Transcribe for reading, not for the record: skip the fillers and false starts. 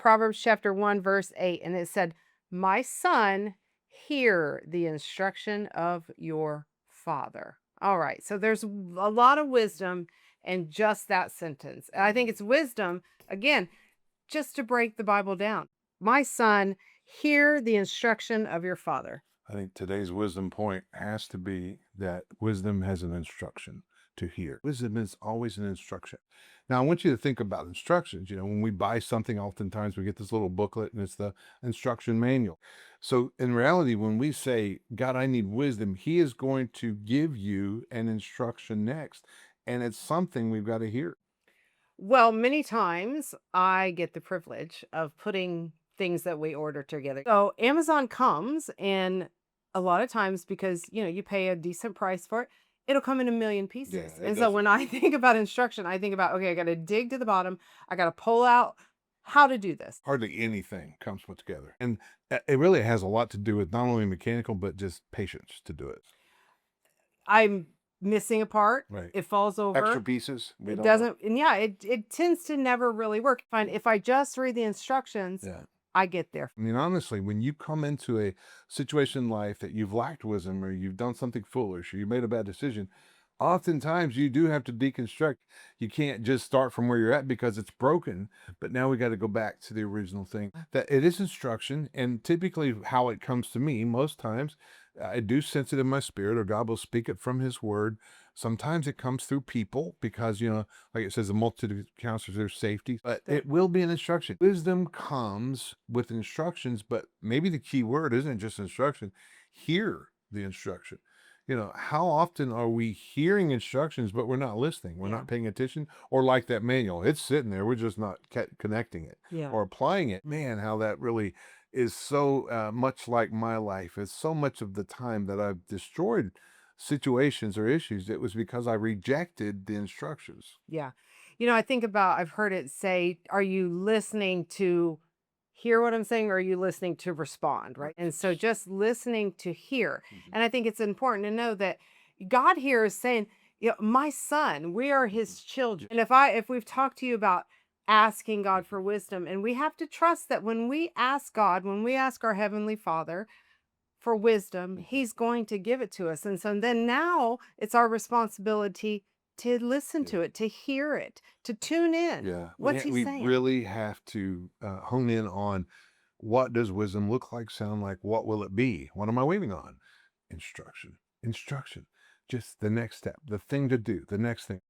Proverbs chapter 1, verse 8, and it said, "My son, hear the instruction of your father." All right. So there's a lot of wisdom in just that sentence. And I think it's wisdom, again, just to break the Bible down. My son, hear the instruction of your father. I think today's wisdom point has to be that wisdom has an instruction to hear. Wisdom is always an instruction. Now, I want you to think about instructions. When we buy something, oftentimes we get this little booklet and it's the instruction manual. So, in reality, when we say, God, I need wisdom, He is going to give you an instruction next. And it's something we've got to hear. Well, many times I get the privilege of putting things that we order together. So Amazon comes, and a lot of times, because you pay a decent price for it, it'll come in a million Yeah, pieces. it And so does. when I think about instruction, I think about, okay, I got to dig to the bottom. I got to pull out how to do this. Hardly anything comes put together. And it really has a lot to do with not only mechanical, but just patience to do it. I'm missing a part. Right. It falls Extra over. pieces, we It don't know. doesn't, and yeah, it tends to never really work. Fine, if I just read the instructions, Yeah. I get there. I mean, honestly, when you come into a situation in life that you've lacked wisdom or you've done something foolish or you made a bad decision, oftentimes you do have to deconstruct. You can't just start from where you're at because it's broken. But now we got to go back to the original thing that it is instruction. And typically, how it comes to me, most times, I do sense it in my spirit, or God will speak it from His word. Sometimes it comes through people because, like it says, a multitude of counselors, there's safety, but it will be an instruction. Wisdom comes with instructions, but maybe the key word isn't just instruction. Hear the instruction. How often are we hearing instructions, but we're not listening? We're Yeah. not paying attention, or like that manual, it's sitting there. We're just not connecting it Yeah. or applying it. Man, how that really is so much like my life. It's so much of the time that I've destroyed situations or issues. It was because I rejected the instructions. Yeah. I think about, I've heard it say, are you listening to hear what I'm saying, or are you listening to respond? Right. And so just listening to hear. Mhm. And I think it's important to know that God here is saying, my son, we are Mhm. his children. And if we've talked to you about asking God for wisdom, and we have to trust that when we ask God, when we ask our Heavenly Father for wisdom, Mhm. He's going to give it to us. And so then now it's our responsibility to listen Yeah. to it, to hear it, to tune in. Yeah, What's He we saying? really have to hone in on what does wisdom look like, sound like, what will it be? What am I waiting on? Instruction, instruction, just the next step, the thing to do, the next thing.